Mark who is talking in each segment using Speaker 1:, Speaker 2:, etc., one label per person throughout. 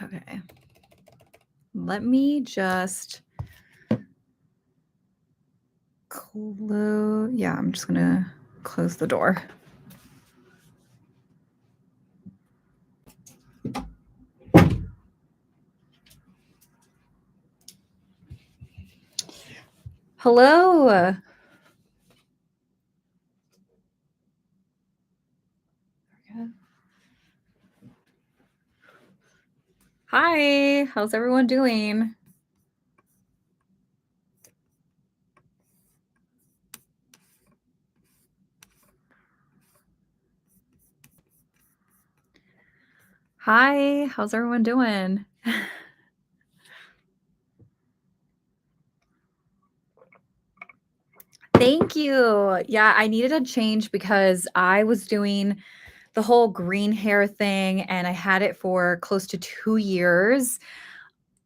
Speaker 1: Okay. Let me just close. Yeah, I'm just gonna close the door. Hello. Hi, how's everyone doing? Hi, how's everyone doing? Thank you. Yeah, I needed a change because I was doing the whole green hair thing and I had it for close to 2 years.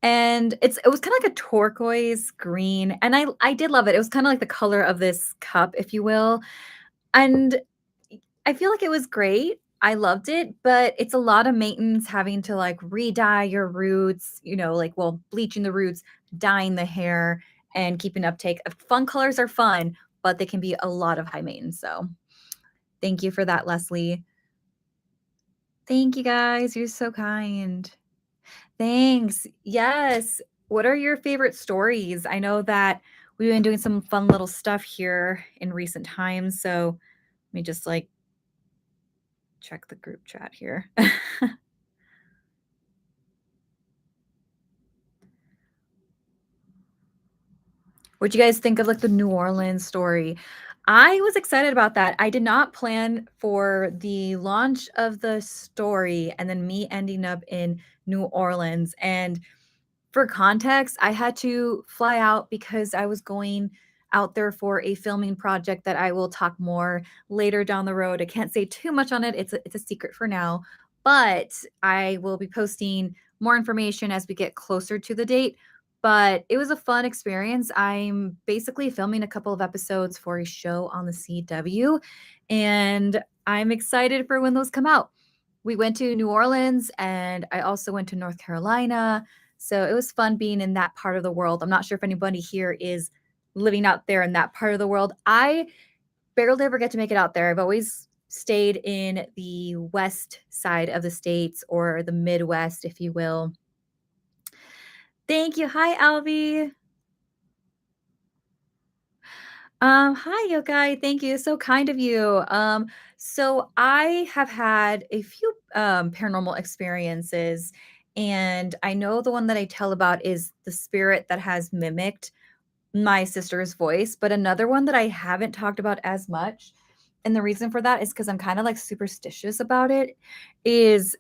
Speaker 1: And it was kinda like a turquoise green, and I did love it. It was kinda like the color of this cup, if you will, and I feel like it was great. I loved it, but it's a lot of maintenance having to, like, re-dye your roots, like, well, bleaching the roots, dyeing the hair, and keeping uptake. Fun colors are fun, but they can be a lot of high maintenance, so thank you for that, Leslie. Thank you, guys. You're so kind. Thanks. Yes. What are your favorite stories? I know that we've been doing some fun little stuff here in recent times, so let me just, like, check the group chat here. What'd you guys think of, like, the New Orleans story? I was excited about that. I did not plan for the launch of the story and then me ending up in New Orleans, and for context, I had to fly out because I was going out there for a filming project that I will talk more later down the road. I can't say too much on it. It's a secret for now, but I will be posting more information as we get closer to the date. But it was a fun experience. I'm basically filming a couple of episodes for a show on the CW, and I'm excited for when those come out. We went to New Orleans and I also went to North Carolina, so it was fun being in that part of the world. I'm not sure if anybody here is living out there in that part of the world. I barely ever get to make it out there. I've always stayed in the west side of the states or the Midwest, if you will. Thank you. Hi, Alvi. Hi, Yokai. Thank you. So kind of you. So I have had a few paranormal experiences, and I know the one that I tell about is the spirit that has mimicked my sister's voice, but another one that I haven't talked about as much, and the reason for that is because 'cause I'm kinda, like, superstitious about it, is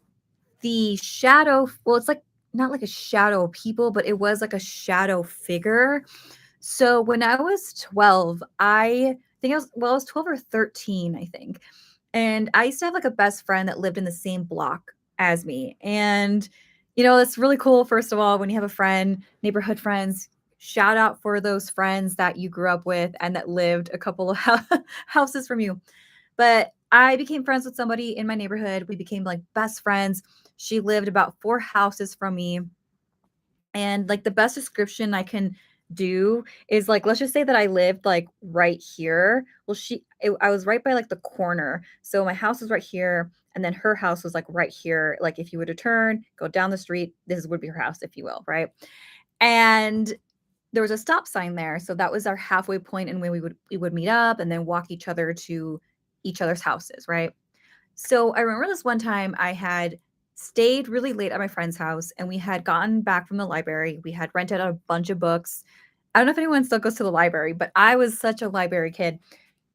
Speaker 1: the shadow well, it's, like, not like a shadow of people, but it was like a shadow figure. So, when I was 12, I think I was 12 or 13, I think, and I used to have, like, a best friend that lived in the same block as me, and, it's really cool, first of all, when you have a friend, neighborhood friends, shout out for those friends that you grew up with and that lived a couple of houses from you. But I became friends with somebody in my neighborhood, we became, like, best friends. She lived about 4 houses from me, and, like, the best description I can do is, like, let's just say that I lived, like, right here. Well, I was right by, like, the corner. So my house was right here, and then her house was, like, right here. Like, if you were to turn, go down the street, this would be her house, if you will, right? And there was a stop sign there, so that was our halfway point and when we would meet up and then walk each other to each other's houses, right? So I remember this one time I had stayed really late at my friend's house and we had gotten back from the library. We had rented out a bunch of books. I don't know if anyone still goes to the library, but I was such a library kid.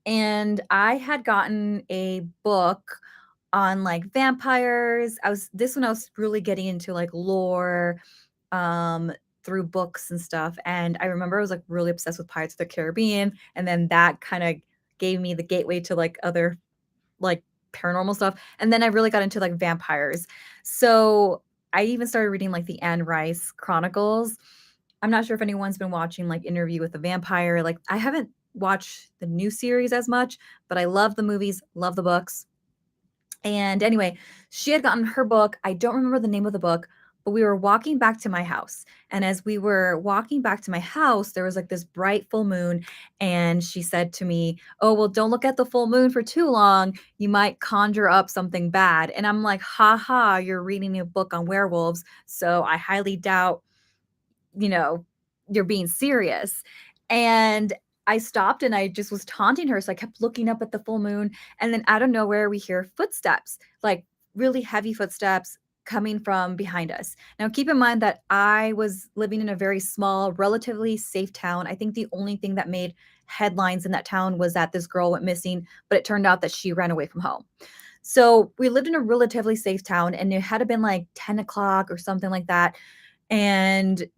Speaker 1: And I had gotten a book on like vampires. When I was really getting into like lore um through books and stuff. And I remember I was like really obsessed with Pirates of the Caribbean. And then that kind of gave me the gateway to like other like paranormal stuff, and then I really got into, like, vampires. So, I even started reading, like, the Anne Rice Chronicles. I'm not sure if anyone's been watching, like, Interview with the Vampire, like, I haven't watched the new series as much, but I love the movies, love the books, and anyway, she had gotten her book, I don't remember the name of the book, but we were walking back to my house. And as we were walking back to my house, there was like this bright full moon. And she said to me, "Oh, well, don't look at the full moon for too long. You might conjure up something bad." And I'm like, "Ha ha, you're reading a book on werewolves. So I highly doubt, you know, you're being serious." And I stopped and I just was taunting her. So I kept looking up at the full moon. And then out of nowhere, we hear footsteps, like really heavy footsteps coming from behind us. Now, keep in mind that I was living in a very small, relatively safe town. I think the only thing that made headlines in that town was that this girl went missing, but it turned out that she ran away from home. So we lived in a relatively safe town, and it had to been like 10 o'clock or something like that. And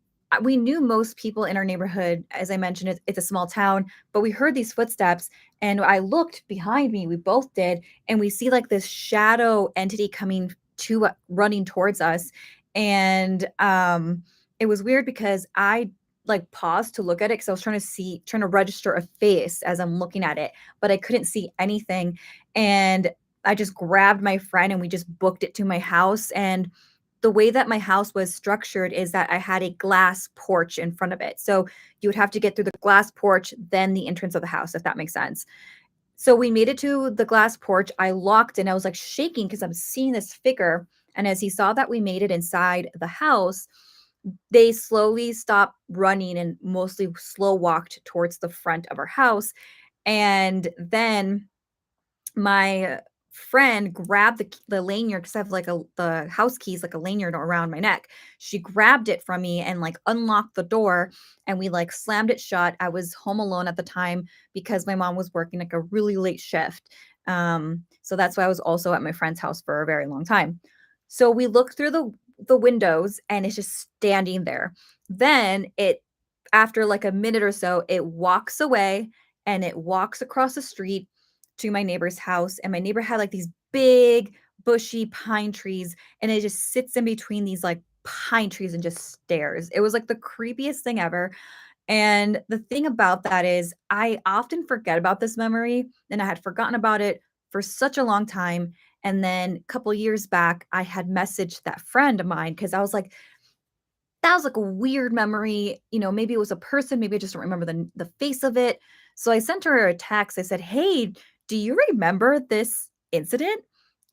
Speaker 1: we knew most people in our neighborhood. As I mentioned, it's a small town, but we heard these footsteps, and I looked behind me, we both did, and we see like this shadow entity coming running towards us. And it was weird because I like paused to look at it because I was trying to register a face as I'm looking at it, but I couldn't see anything. And I just grabbed my friend and we just booked it to my house. And the way that my house was structured is that I had a glass porch in front of it. So you would have to get through the glass porch, then the entrance of the house, if that makes sense. So we made it to the glass porch. I locked and I was like shaking because I'm seeing this figure. And as he saw that we made it inside the house, they slowly stopped running and mostly slow walked towards the front of our house. And then my friend grabbed the lanyard because I have like the house keys, like a lanyard around my neck. She grabbed it from me and like unlocked the door, and we like slammed it shut. I was home alone at the time because my mom was working like a really late shift. So that's why I was also at my friend's house for a very long time. So we looked through the windows and it's just standing there. Then it after like a minute or so, it walks away and it walks across the street to my neighbor's house, and my neighbor had like these big bushy pine trees, and it just sits in between these like pine trees and just stares. It was like the creepiest thing ever. And the thing about that is I often forget about this memory, and I had forgotten about it for such a long time. And then a couple years back, I had messaged that friend of mine because I was like, that was like a weird memory. Maybe it was a person, maybe I just don't remember the face of it. So I sent her a text. I said, "Hey, do you remember this incident?"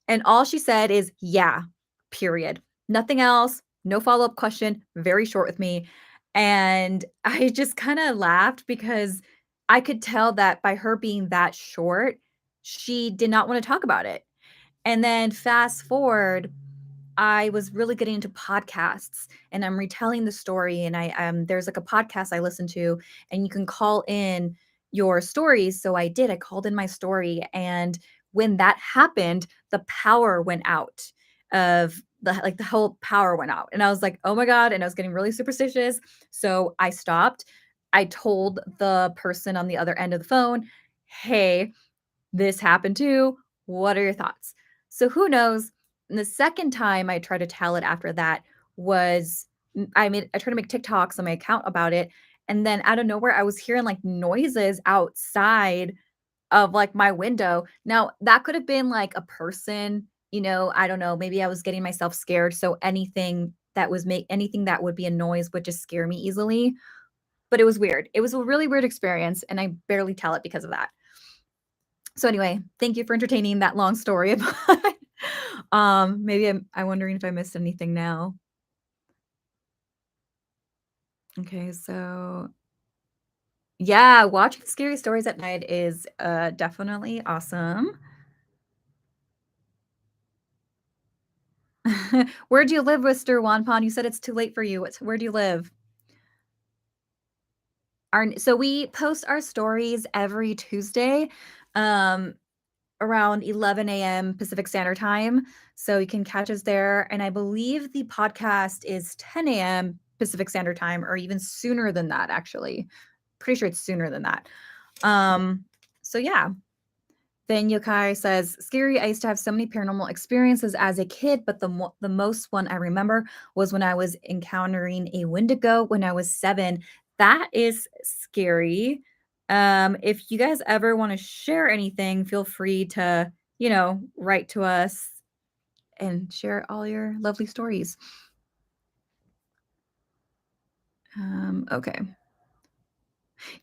Speaker 1: And all she said is, "Yeah, period." Nothing else, no follow-up question, very short with me. And I just kind of laughed because I could tell that by her being that short, she did not want to talk about it. And then fast forward, I was really getting into podcasts, and I'm retelling the story, and there's like a podcast I listen to, and you can call in your stories. So I did. I called in my story, and when that happened, the power went out of the whole power went out. And I was like, "Oh my god," and I was getting really superstitious. So I stopped. I told the person on the other end of the phone, "Hey, this happened too. What are your thoughts?" So who knows? And the second time I tried to tell it after that was I tried to make TikToks on my account about it. And then out of nowhere, I was hearing like noises outside of like my window. Now that could have been like a person, I don't know. Maybe I was getting myself scared. So anything that would be a noise would just scare me easily. But it was weird. It was a really weird experience. And I barely tell it because of that. So anyway, thank you for entertaining that long story about maybe I'm wondering if I missed anything now. Okay, so yeah, watching scary stories at night is, definitely awesome. Where do you live, Mr. Wanpon? You said it's too late for you. Where do you live? So we post our stories every Tuesday, um, around 11 a.m. Pacific Standard Time. So you can catch us there. And I believe the podcast is 10 a.m. Pacific Standard Time, or even sooner than that, actually. Pretty sure it's sooner than that. So yeah. Then Yokai says, "Scary, I used to have so many paranormal experiences as a kid, but the most one I remember was when I was encountering a Wendigo when I was 7. That is scary. If you guys ever want to share anything, feel free to, write to us and share all your lovely stories." Okay.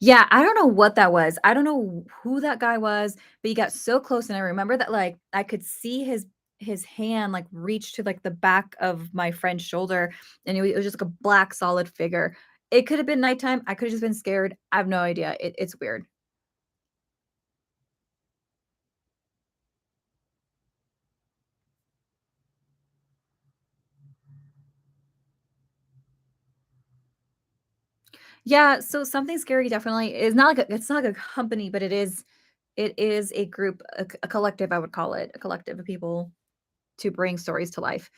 Speaker 1: Yeah, I don't know what that was. I don't know who that guy was, but he got so close, and I remember that, like, I could see his hand, like, reach to, like, the back of my friend's shoulder, and it was just like a black solid figure. It could have been nighttime, I could have just been scared, I have no idea. It's weird. Yeah, so Something Scary definitely is not like it's not like a company, but it is a group, a collective, I would call it, a collective of people to bring stories to life.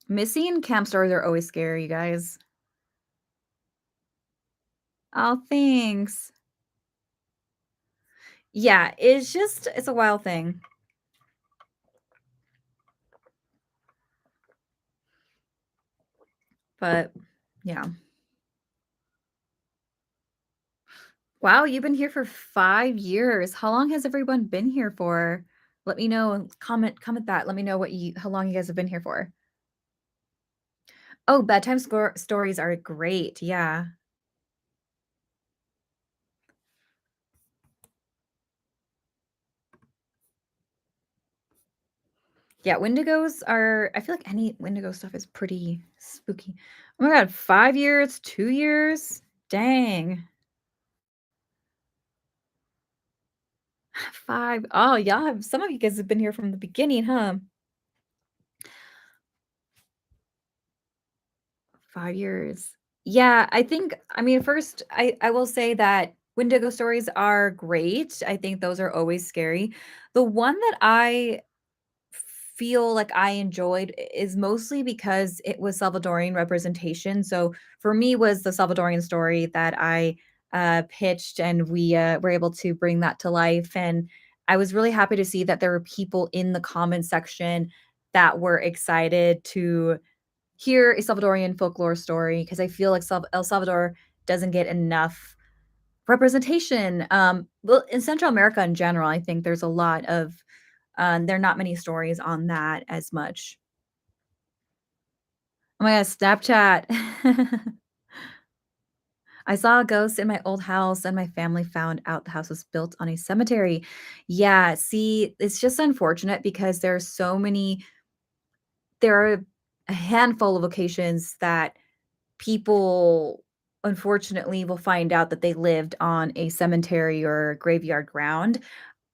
Speaker 1: Missing camp stories are always scary, you guys. Oh, thanks. Yeah, it's a wild thing, but yeah. Wow, you've been here for 5 years. How long has everyone been here for? Let me know and comment that. Let me know what you how long you guys have been here for. Oh, bedtime stories are great, yeah. Yeah, Wendigos are I feel like any Wendigo stuff is pretty spooky. Oh my god, 5 years, 2 years? Dang. 5 oh, y'all have some of you guys have been here from the beginning, huh? 5 years. Yeah, I mean, first, I will say that Wendigo stories are great. I think those are always scary. The one that I feel like I enjoyed is mostly because it was Salvadorian representation. So for me was the Salvadorian story that I pitched, and we were able to bring that to life. And I was really happy to see that there were people in the comment section that were excited to hear a Salvadorian folklore story because I feel like El Salvador doesn't get enough representation. Well, in Central America in general, I think there's a lot of there are not many stories on that as much. Oh my god, Snapchat. I saw a ghost in my old house, and my family found out the house was built on a cemetery. Yeah, see, it's just unfortunate because there are a handful of locations that people unfortunately will find out that they lived on a cemetery or graveyard ground.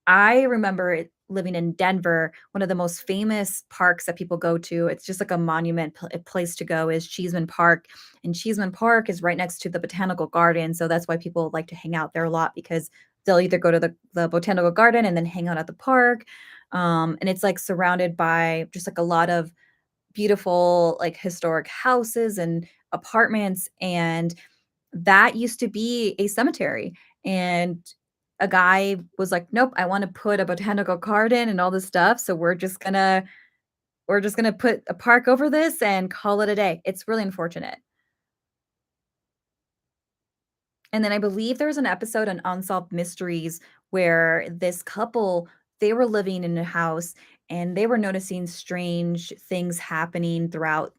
Speaker 1: I remember living in Denver, one of the most famous parks that people go to, it's just like a monument a place to go is Cheeseman Park, and Cheeseman Park is right next to the botanical garden, so that's why people like to hang out there a lot because they'll either go to the botanical garden and then hang out at the park, and it's, like, surrounded by just, like, a lot of beautiful, like, historic houses and apartments, and that used to be a cemetery, and a guy was like, "Nope, I wanna put a botanical garden and all this stuff, so we're just gonna put a park over this and call it a day." It's really unfortunate. And then I believe there was an episode on Unsolved Mysteries where this couple, they were living in a house, and they were noticing strange things happening throughout,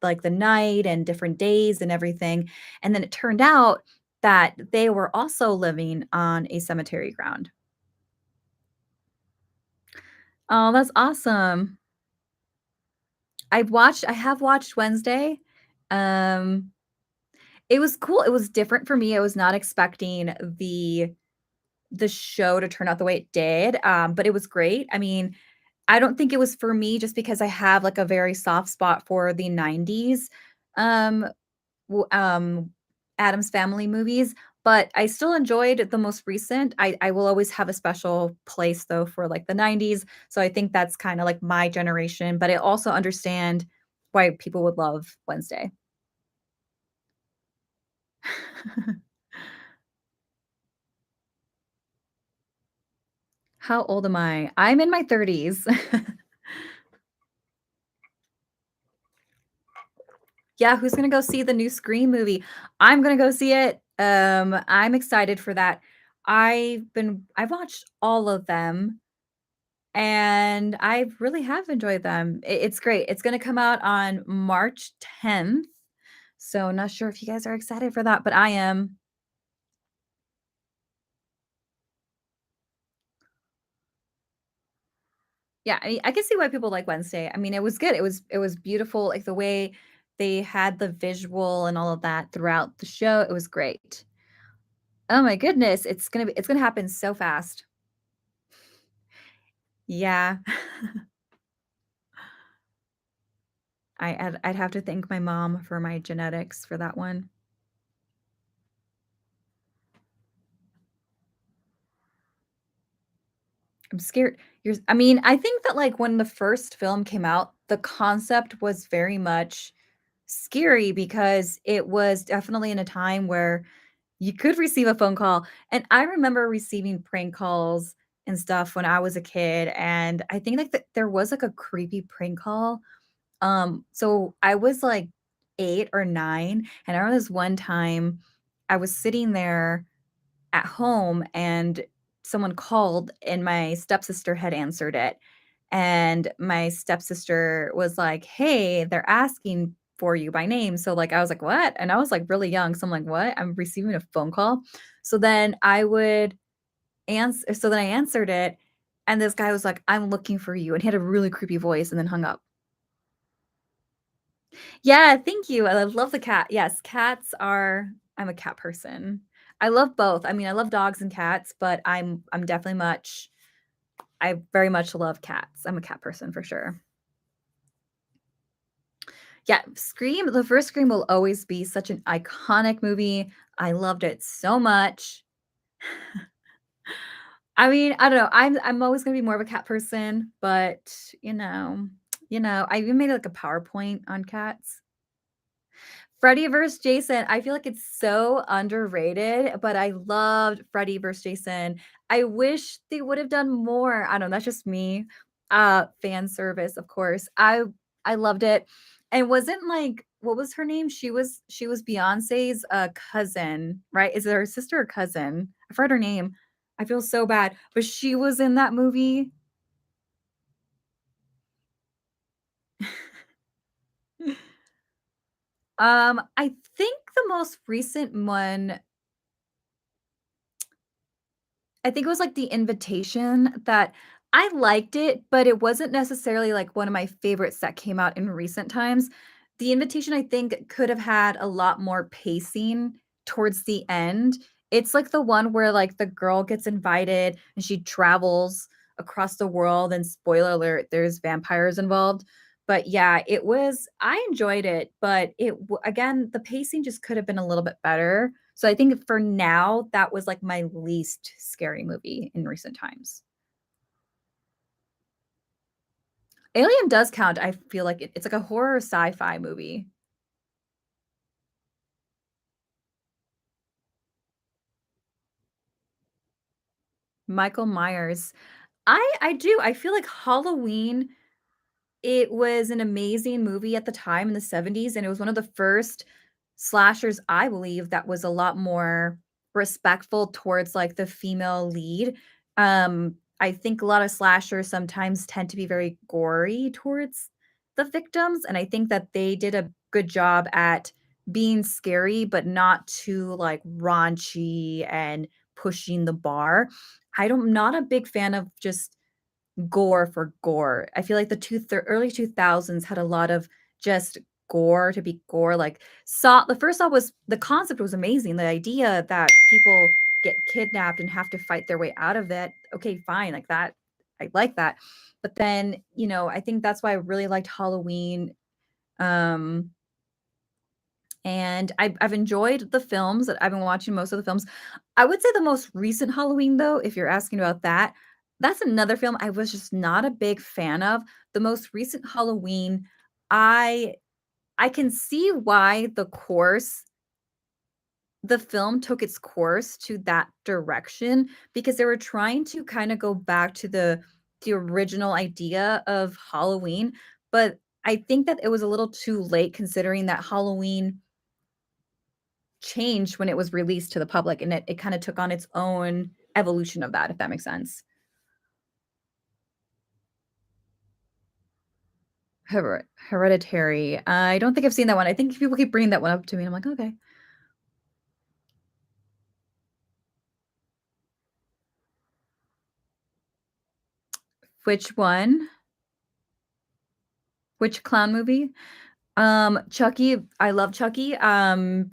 Speaker 1: like, the night and different days and everything, and then it turned out that they were also living on a cemetery ground. Oh, that's awesome. I have watched Wednesday. Um, it was cool, it was different for me, I was not expecting the show to turn out the way it did, but it was great. I mean, I don't think it was for me just because I have, like, a very soft spot for the '90s, um, w Addams Family movies, but I still enjoyed the most recent. I will always have a special place, though, for, like, the '90s, so I think that's kinda, like, my generation, but I also understand why people would love Wednesday. How old am I? I'm in my 30s. Yeah, who's gonna go see the new Scream movie? I'm gonna go see it. I'm excited for that. I've watched all of them, and I really have enjoyed them. It's great. It's gonna come out on March 10th, so not sure if you guys are excited for that, but I am. Yeah, I can see why people like Wednesday. I mean, it was good. It was beautiful, like, the way they had the visual and all of that throughout the show, it was great. Oh my goodness, it's gonna happen so fast. Yeah. I'd have to thank my mom for my genetics for that one. I'm scared. I mean, I think that, like, when the first film came out, the concept was very much scary because it was definitely in a time where you could receive a phone call, and I remember receiving prank calls and stuff when I was a kid, and I think, like, there was, like, a creepy prank call. So I was, like, 8 or 9, and I remember this one time I was sitting there at home and someone called and my stepsister had answered it. And my stepsister was like, "Hey, they're asking for you by name." So, like, I was like, "What?" And I was, like, really young, so I'm like, "What? I'm receiving a phone call?" So then I answered it, and this guy was like, "I'm looking for you," and he had a really creepy voice and then hung up. Yeah, thank you. I love the cat. Yes, cats are I'm a cat person. I love both. I mean, I love dogs and cats, but I'm definitely much I very much love cats. I'm a cat person for sure. Yeah, Scream, the first Scream will always be such an iconic movie. I loved it so much. I mean, I don't know. I'm always gonna be more of a cat person, but I even made like a PowerPoint on cats. Freddy vs. Jason, I feel like it's so underrated, but I loved Freddy vs. Jason. I wish they would have done more. I don't know, that's just me. Fan service, of course. I loved it. And wasn't like what was her name? She was Beyonce's cousin, right? Is it her sister or cousin? I forgot her name. I feel so bad, but she was in that movie. I think the most recent one I think it was, like, The Invitation that I liked it, but it wasn't necessarily, like, one of my favorites that came out in recent times. The Invitation, I think, could have had a lot more pacing towards the end. It's, like, the one where, like, the girl gets invited and she travels across the world, and spoiler alert, there's vampires involved. But, yeah, I enjoyed it, but again, the pacing just could have been a little bit better. So I think for now, that was, like, my least scary movie in recent times. Alien does count, I feel like it's like a horror sci-fi movie. Michael Myers. I do, I feel like Halloween it was an amazing movie at the time in the '70s, and it was one of the first slashers, I believe, that was a lot more respectful towards, like, the female lead. I think a lot of slashers sometimes tend to be very gory towards the victims, and I think that they did a good job at being scary, but not too, like, raunchy and pushing the bar. Not a big fan of just gore for gore. I feel like the early 2000s had a lot of just gore to be gore, like, the first Saw was the concept was amazing, the idea that people get kidnapped and have to fight their way out of it, okay, fine, like, that I like that, but then, I think that's why I really liked Halloween, um, and I've enjoyed the films that I've been watching most of the films. I would say the most recent Halloween, though, if you're asking about that, that's another film I was just not a big fan of. The most recent Halloween, I I can see why the film took its course to that direction because they were trying to kinda go back to the original idea of Halloween, but I think that it was a little too late considering that Halloween changed when it was released to the public, and it kinda took on its own evolution of that, if that makes sense. Hereditary. I don't think I've seen that one. I think people keep bringing that one up to me, and I'm like, "Okay." Which one? Which clown movie? Chucky, I love Chucky.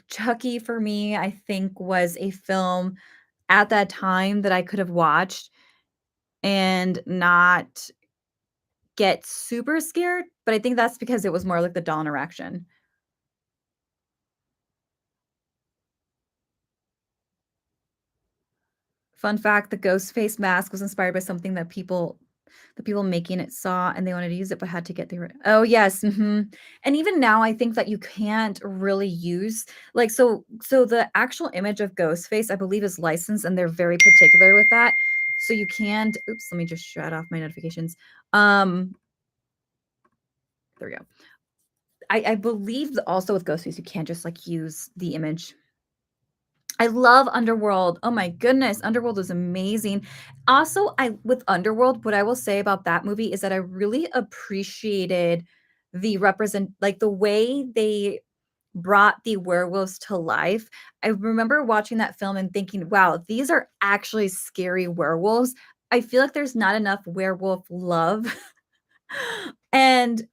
Speaker 1: Chucky for me, I think was a film at that time that I could have watched and not get super scared, but I think that's because it was more like the doll interaction. Fun fact, the ghost face mask was inspired by something that the people making it saw, and they wanted to use it, but had to get the oh, yes, mhm, and even now, I think that you can't really use like, so the actual image of Ghostface, I believe, is licensed, and they're very particular with that, so you can't oops, let me just shut off my notifications. Um, there we go. I believe that also with Ghostface, you can't just, like, use the image. I love Underworld. Oh my goodness, Underworld is amazing. Also, I with Underworld, what I will say about that movie is that I really appreciated the represent like the way they brought the werewolves to life. I remember watching that film and thinking, "Wow, these are actually scary werewolves." I feel like there's not enough werewolf love. And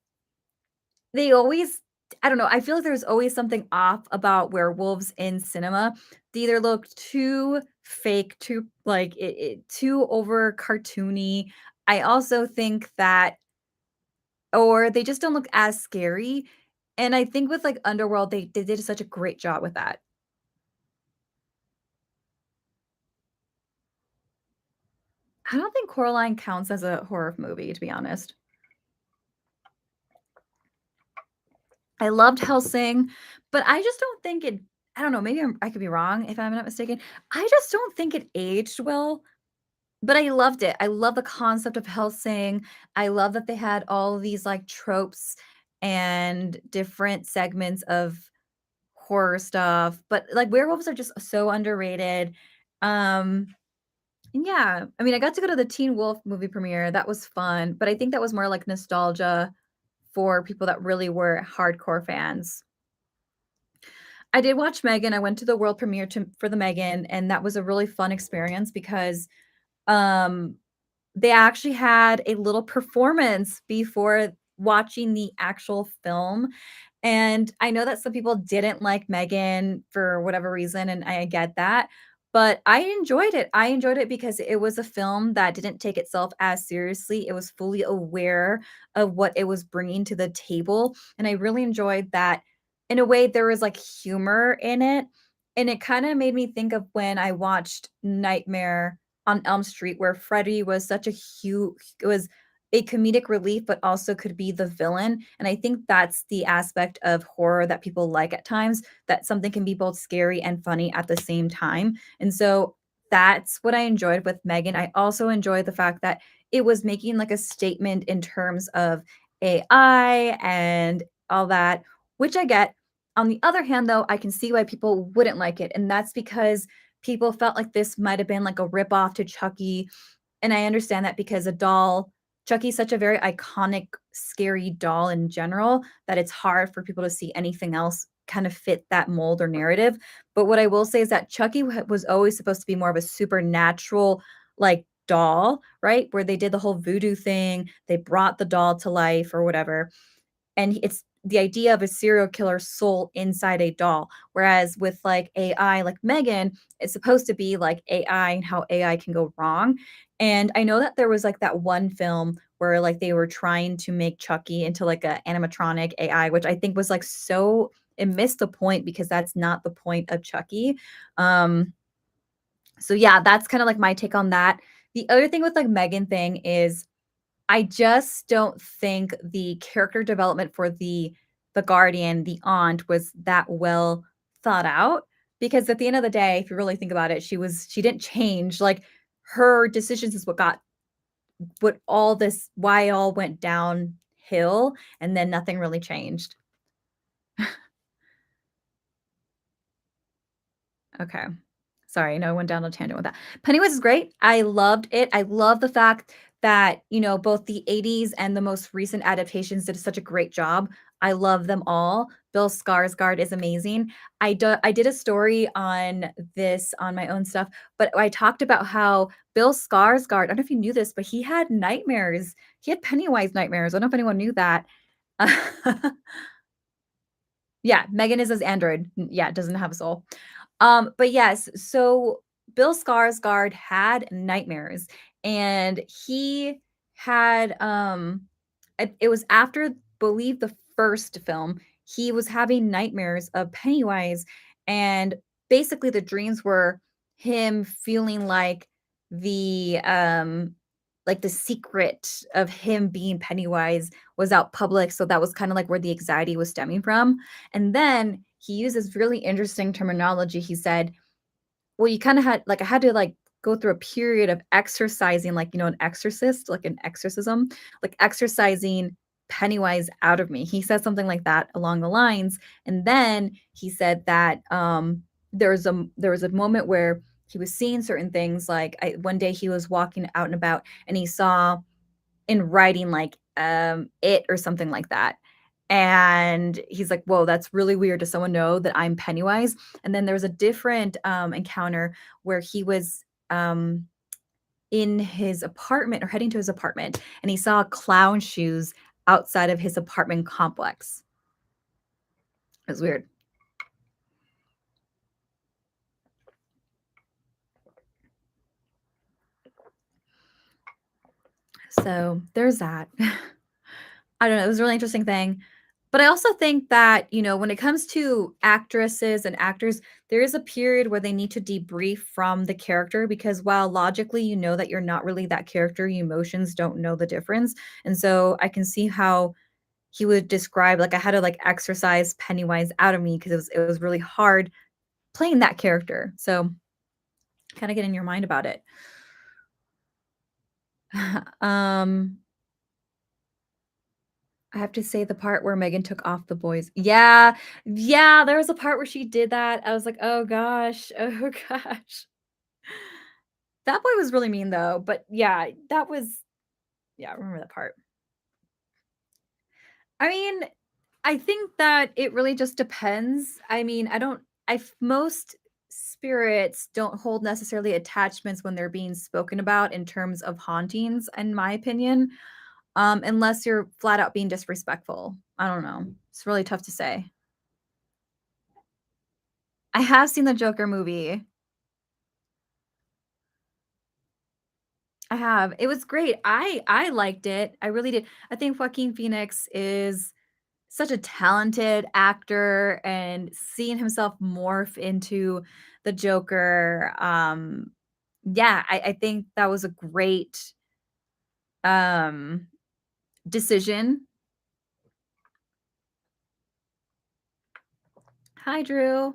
Speaker 1: they always I don't know, I feel like there's always something off about werewolves in cinema. They either look too fake, too like, too over cartoony. I also think that or they just don't look as scary, and I think with, like, Underworld, they did such a great job with that. I don't think Coraline counts as a horror movie, to be honest. I loved Hellsing, but I just don't think it I don't know, maybe I could be wrong if I'm not mistaken. I just don't think it aged well. But I loved it. I love the concept of Hellsing. I love that they had all of these, like, tropes and different segments of horror stuff, but, like, werewolves are just so underrated. Um, and yeah, I mean, I got to go to the Teen Wolf movie premiere, that was fun, but I think that was more like nostalgia for people that really were hardcore fans. I did watch Megan, I went to the world premiere for the Megan, and that was a really fun experience because, um they actually had a little performance before watching the actual film, and I know that some people didn't like Megan for whatever reason, and I get that, but I enjoyed it. I enjoyed it because it was a film that didn't take itself as seriously. It was fully aware of what it was bringing to the table, and I really enjoyed that. In a way, there was, like, humor in it, and it kinda made me think of when I watched Nightmare on Elm Street, where Freddy was such a huge it was a comedic relief, but also could be the villain, and I think that's the aspect of horror that people like at times, that something can be both scary and funny at the same time, and so that's what I enjoyed with Megan. I also enjoyed the fact that it was making, like, a statement in terms of AI and all that, which I get. On the other hand, though, I can see why people wouldn't like it, and that's because people felt like this might have been like a ripoff to Chucky, and I understand that because a doll Chucky's such a very iconic, scary doll in general that it's hard for people to see anything else kind of fit that mold or narrative. But what I will say is that Chucky was always supposed to be more of a supernatural, like, doll, right? Where they did the whole voodoo thing, they brought the doll to life or whatever. And it's the idea of a serial killer soul inside a doll. Whereas with like AI, like Megan, it's supposed to be like AI and how AI can go wrong. And I know that there was like that one film where like they were trying to make Chucky into like a animatronic AI, which I think was like so it missed the point because that's not the point of Chucky. Um, so yeah, that's kind of like my take on that. The other thing with like Megan thing is I just don't think the character development for the guardian, the aunt, was that well thought out, because at the end of the day, if you really think about it, she didn't change, like, her decisions is what all this why it all went downhill, and then nothing really changed. Okay. Sorry, I know I went down a tangent with that. Pennywise is great. I loved it. I love the fact that, both the '80s and the most recent adaptations did such a great job. I love them all. Bill Skarsgård is amazing. I did a story on this on my own stuff, but I talked about how Bill Skarsgård, I don't know if you knew this, but he had nightmares. He had Pennywise nightmares. I don't know if anyone knew that. Yeah, Megan is his android. Yeah, doesn't have a soul. But yes, so Bill Skarsgård had nightmares, and he had, it was after, believe the first film, he was having nightmares of Pennywise, and basically the dreams were him feeling like the secret of him being Pennywise was out public, so that was kinda like where the anxiety was stemming from. And then he uses really interesting terminology. He said, well, you kinda had like, I had to, like, go through a period of exercising, like, an exorcist, like an exorcism, like, exercising Pennywise out of me. He said something like that along the lines, and then he said that, there was a moment where he was seeing certain things, like, one day he was walking out and about, and he saw in writing, like, "It" or something like that. And he's like, "Whoa, that's really weird. Does someone know that I'm Pennywise?" And then there was a different, encounter where he was, in his apartment or heading to his apartment, and he saw clown shoes outside of his apartment complex. It was weird. So, there's that. I don't know, it was a really interesting thing. But I also think that, when it comes to actresses and actors, there is a period where they need to debrief from the character because while logically you know that you're not really that character, your emotions don't know the difference. And so I can see how he would describe like I had to like exercise Pennywise out of me because it was really hard playing that character. So kind of get in your mind about it. um I have to say the part where Megan took off the boys. Yeah, yeah, there was a part where she did that. I was like, "Oh gosh, oh gosh." That boy was really mean though, but yeah, I remember that part. I mean, I think that it really just depends. I mean, I don't I f most spirits don't hold necessarily attachments when they're being spoken about in terms of hauntings, in my opinion, unless you're flat out being disrespectful. I don't know. It's really tough to say. I have seen the Joker movie. I have. It was great. I liked it. I really did. I think Joaquin Phoenix is such a talented actor and seeing himself morph into the Joker, yeah, I think that was a great, um, decision. Hi, Drew.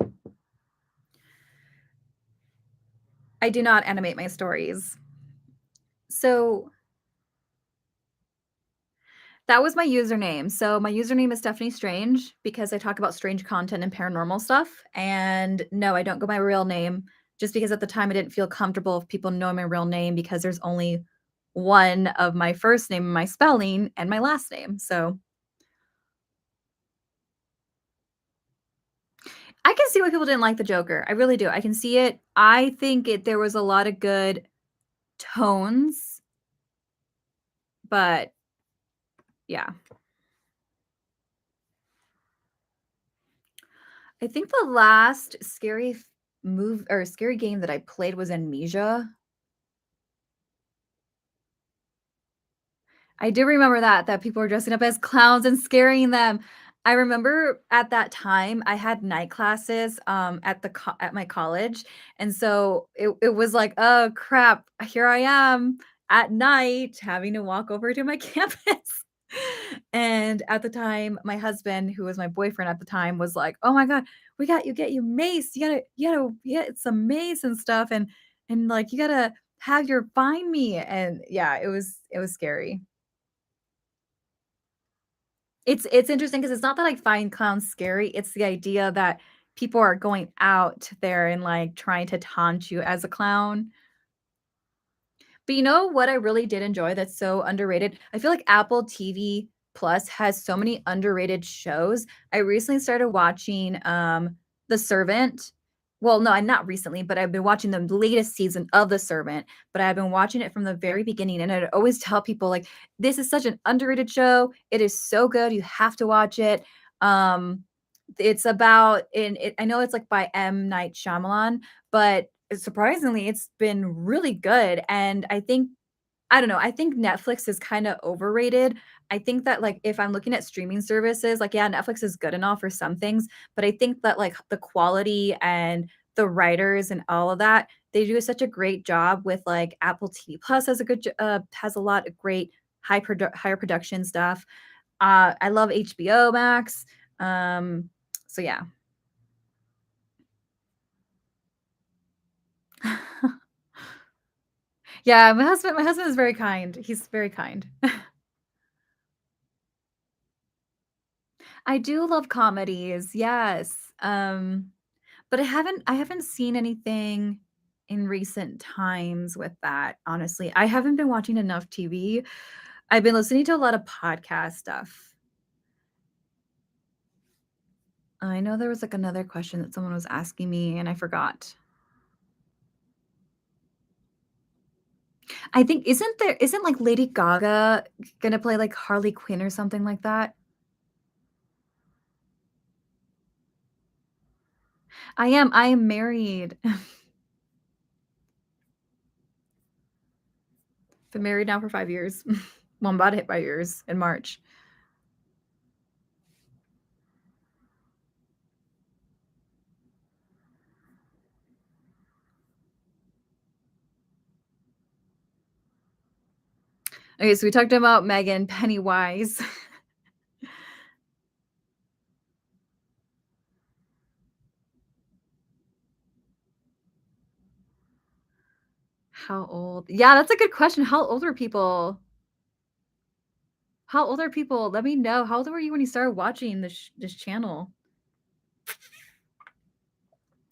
Speaker 1: I do not animate my stories. So that was my username. So my username is Stephanie Strange because I talk about strange content and paranormal stuff. And no, I don't go by my real name just because at the time I didn't feel comfortable if people know my real name because there's only one of my first name, my spelling, and my last name. So I can see why people didn't like the Joker. I really do. I can see it. I think there was a lot of good tones, but yeah. I think the last scary move or scary game that I played was Amnesia. I do remember that people were dressing up as clowns and scaring them. I remember at that time, I had night classes, at my college, and so it was like, "Oh, crap, here I am at night having to walk over to my campus." And at the time, my husband, who was my boyfriend at the time, was like, "Oh my god, we got you get you mace. You gotta get some mace and stuff, and, like, you gotta have your find me." And, yeah, it was scary. It's interesting because it's not that I find clowns scary, it's the idea that people are going out there and, like, trying to taunt you as a clown. But you know what I really did enjoy that's so underrated? I feel like Apple TV Plus has so many underrated shows. I recently started watching, The Servant. Well, no, I not recently, but I've been watching the latest season of The Servant, but I've been watching it from the very beginning, and I'd always tell people, like, "This is such an underrated show. It is so good. You have to watch it." Um, it's about in it I know it's, like, by M. Night Shyamalan, but surprisingly, it's been really good, and I don't know, I think Netflix is kinda overrated. I think that, like, if I'm looking at streaming services, like, yeah, Netflix is good and all for some things, but I think that, like, the quality and the writers and all of that, they do such a great job with, like, Apple TV Plus has a good has a lot of great higher production stuff. I love HBO Max, um, so yeah. Yeah, my husband is very kind. He's very kind. I do love comedies, yes, but I haven't seen anything in recent times with that, honestly. I haven't been watching enough TV. I've been listening to a lot of podcast stuff. I know there was, like, another question that someone was asking me, and I forgot. I think isn't, like, Lady Gaga gonna play, like, Harley Quinn or something like that? I am married. Been married now for 5 years. Well, I'm about to hit 5 years in March. Okay, so we talked about Megan, Pennywise. How old? Yeah, that's a good question. How old are people? How old are people? Let me know. How old were you when you started watching this channel?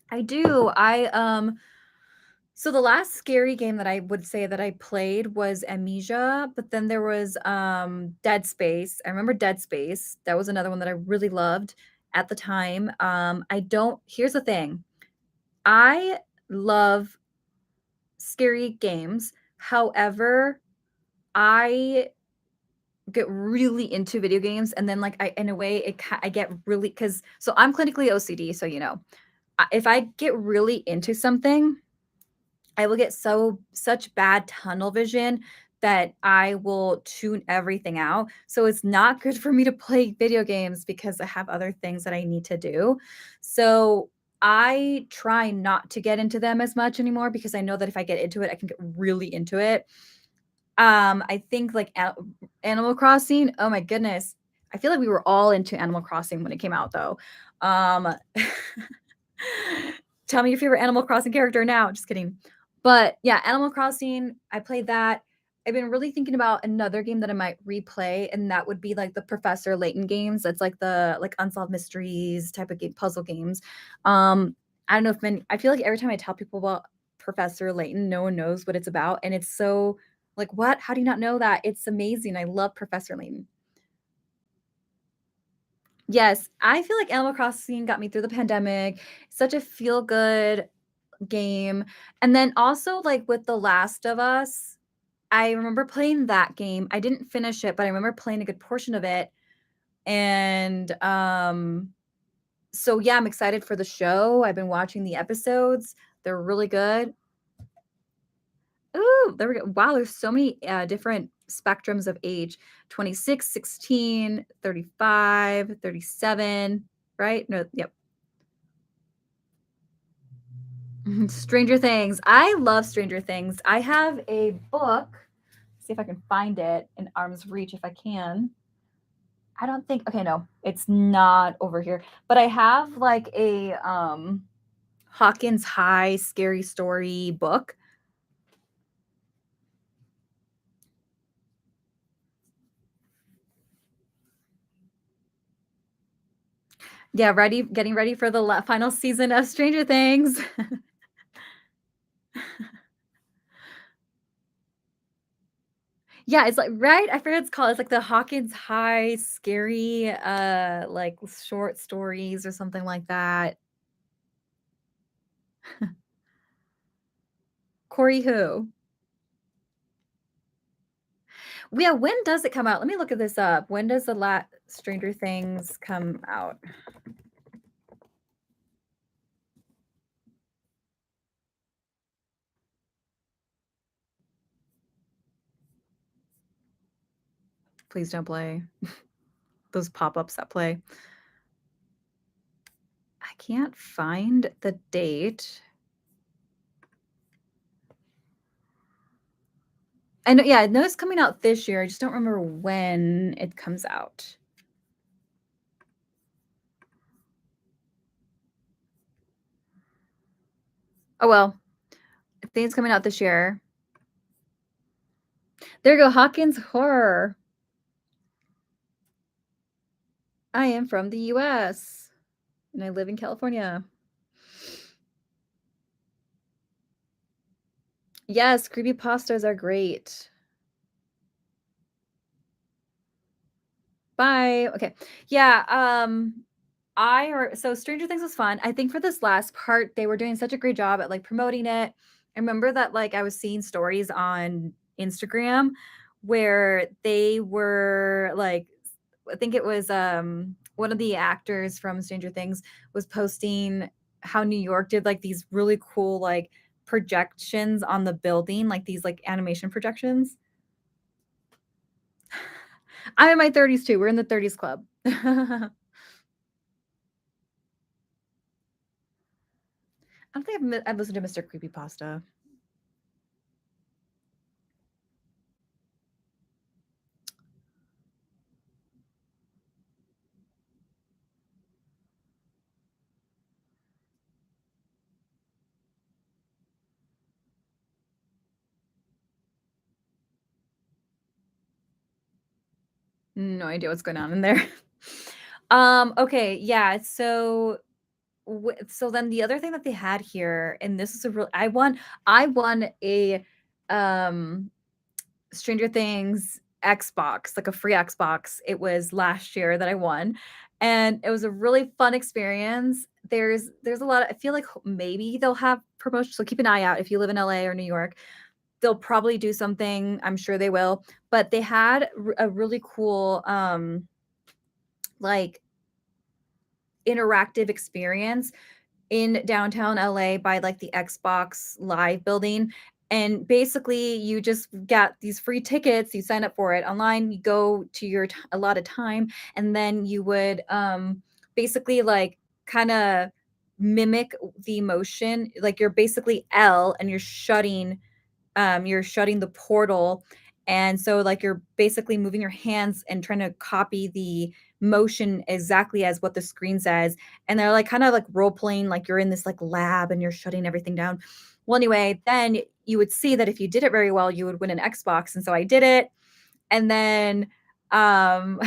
Speaker 1: I do. So the last scary game that I would say that I played was Amnesia, but then there was Dead Space. I remember Dead Space. That was another one that I really loved at the time. I don't Here's the thing. I love scary games. However, I get really into video games, and then, like, I in a way, I get really because so I'm clinically OCD, so, if I get really into something, I will get such bad tunnel vision that I will tune everything out. So it's not good for me to play video games because I have other things that I need to do. So I try not to get into them as much anymore because I know that if I get into it, I can get really into it. I think like Animal Crossing, oh my goodness. I feel like we were all into Animal Crossing when it came out though. Um Tell me your favorite Animal Crossing character now, just kidding. But yeah, Animal Crossing, I played that. I've been really thinking about another game that I might replay, and that would be like the Professor Layton games. That's like the like unsolved mysteries type of game, puzzle games. I don't know if many I feel like every time I tell people about Professor Layton, no one knows what it's about. And it's so like, what? How do you not know that? It's amazing. I love Professor Layton. Yes, I feel like Animal Crossing got me through the pandemic. Such a feel good game. And then also, like, with The Last of Us, I remember playing that game. I didn't finish it, but I remember playing a good portion of it. And, so, yeah, I'm excited for the show. I've been watching the episodes. They're really good. Ooh, there we go. Wow, there's so many, different spectrums of age. 26, 16, 35, 37. Right? No, yep. Stranger Things. I love Stranger Things. I have a book. See if I can find it in arm's reach if I can. I don't think okay, no, it's not over here. But I have like a Hawkins High scary story book. Yeah, getting ready for the final season of Stranger Things. Yeah, it's like right? I forget what it's called. It's like the Hawkins High Scary, like, short stories or something like that. Corey who? Yeah, when does it come out? Let me look at this up. When does the la Stranger Things come out? Please don't play. Those pop-ups that play. I can't find the date. I know yeah, I know it's coming out this year, I just don't remember when it comes out. Oh, well, I think it's coming out this year. There you go, Hawkins Horror. I am from the US, and I live in California. Yes, creepypastas are great. Bye. Okay. Yeah, I or so Stranger Things was fun. I think for this last part, they were doing such a great job at, like, promoting it. I remember that, like, I was seeing stories on Instagram where they were, like I think it was, one of the actors from Stranger Things was posting how New York did, like, these really cool, like, projections on the building, like, these, like, animation projections. I'm in my 30s too, we're in the 30s club. I don't think I've listened to Mr. Creepypasta. No idea what's going on in there. Okay, yeah, so so then the other thing that they had here, and this is a real I won a, um, Stranger Things Xbox, like a free Xbox. It was last year that I won, and it was a really fun experience. There's a lot of I feel like maybe they'll have promotions, so keep an eye out if you live in LA or New York. They'll probably do something, I'm sure they will, but they had a really cool, like, interactive experience in downtown LA by, like, the Xbox Live building, and basically, you just got these free tickets, you sign up for it online, you go to your allotted time, and then you would, basically, like, kinda mimic the motion, like, you're basically L, and you're shutting the portal, and so, like, you're basically moving your hands and trying to copy the motion exactly as what the screen says, and they're, like, kinda, like, role playing, like, you're in this, like, lab and you're shutting everything down. Well, anyway, then you would see that if you did it very well, you would win an Xbox, and so I did it, and then, um,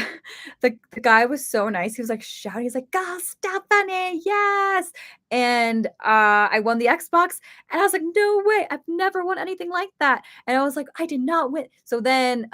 Speaker 1: the guy was so nice, he was, like, shouting, he's like, "Go, Steffany, yes!" And, I won the Xbox, and I was like, "No way, I've never won anything like that," and I was like, "I did not win." So then,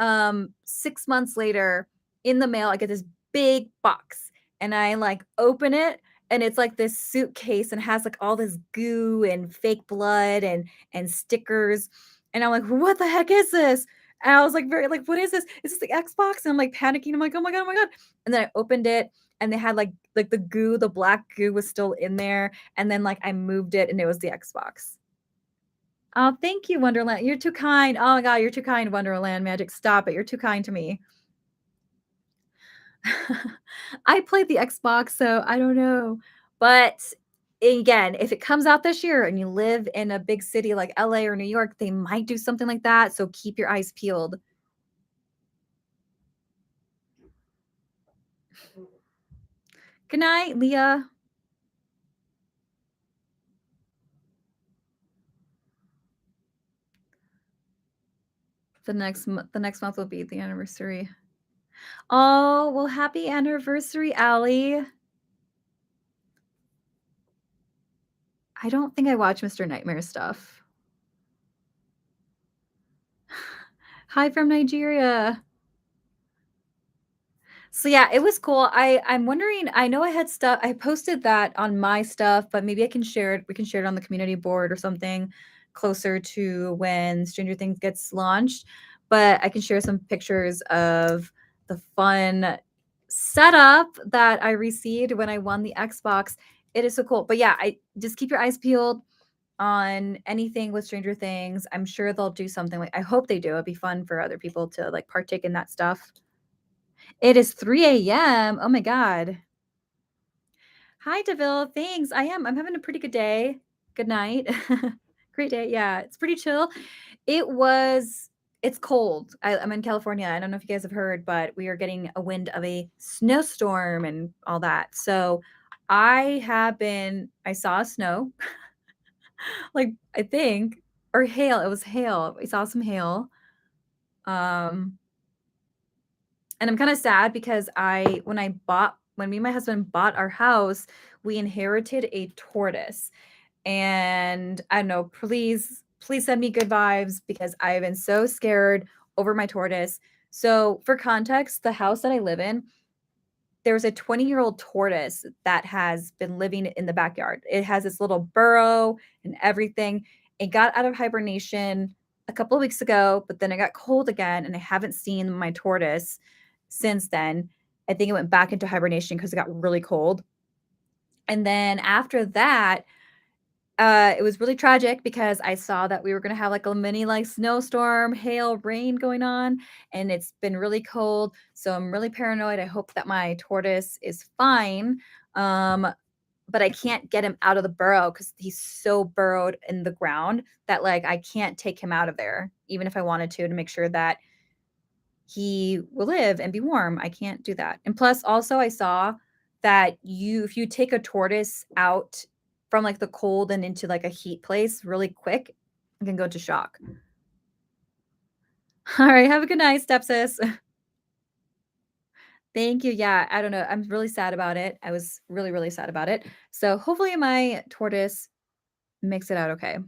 Speaker 1: 6 months later, in the mail, I get this big box, and I, like, open it, and it's, like, this suitcase and has, like, all this goo and fake blood and stickers, and I'm like, "What the heck is this?" And I was like very like, "What is this? Is this the Xbox?" And I'm like panicking. I'm like, "Oh my god, oh my god." And then I opened it and they had like the goo, the black goo was still in there. And then like I moved it and it was the Xbox. Oh, thank you, Wonderland. You're too kind. Oh my god, you're too kind, Wonderland Magic. Stop it. You're too kind to me. I played the Xbox, so I don't know. But again, if it comes out this year and you live in a big city like LA or New York, they might do something like that. So keep your eyes peeled. Good night, Leah. The next month will be the anniversary. Oh, well, happy anniversary, Allie. I don't think I watch Mr. Nightmare stuff. Hi from Nigeria. So yeah, it was cool. I'm wondering, I know I had stuff I posted that on my stuff, but maybe I can share it. We can share it on the community board or something closer to when Stranger Things gets launched. But I can share some pictures of the fun setup that I received when I won the Xbox. It is so cool. But yeah, I just keep your eyes peeled on anything with Stranger Things. I'm sure they'll do something like I hope they do. It'd be fun for other people to like partake in that stuff. It is 3 a.m. Oh my god. Hi, Deville. Thanks. I'm having a pretty good day. Good night. Great day. Yeah, it's pretty chill. It was it's cold. I'm in California. I don't know if you guys have heard, but we are getting a wind of a snowstorm and all that. So I saw snow, like I think, or hail. It was hail. We saw some hail. Um, And I'm kinda sad because when me and my husband bought our house, we inherited a tortoise, and I don't know, please send me good vibes because I've been so scared over my tortoise. So, for context, the house that I live in, there's a 20-year-old tortoise that has been living in the backyard. It has this little burrow and everything. It got out of hibernation a couple of weeks ago, but then it got cold again, and I haven't seen my tortoise since then. I think it went back into hibernation because it got really cold. And then after that, it was really tragic because I saw that we were gonna have, like, a mini, like, snowstorm, hail, rain going on, and it's been really cold, so I'm really paranoid. I hope that my tortoise is fine, um, but I can't get him out of the burrow because he's so burrowed in the ground that, like, I can't take him out of there, even if I wanted to make sure that he will live and be warm. I can't do that. And plus, also, I saw that if you take a tortoise out from like the cold and into like a heat place really quick, it can go into shock. All right. Have a good night, stepsis. Thank you. Yeah. I don't know. I'm really sad about it. I was really, really sad about it. So hopefully my tortoise makes it out okay.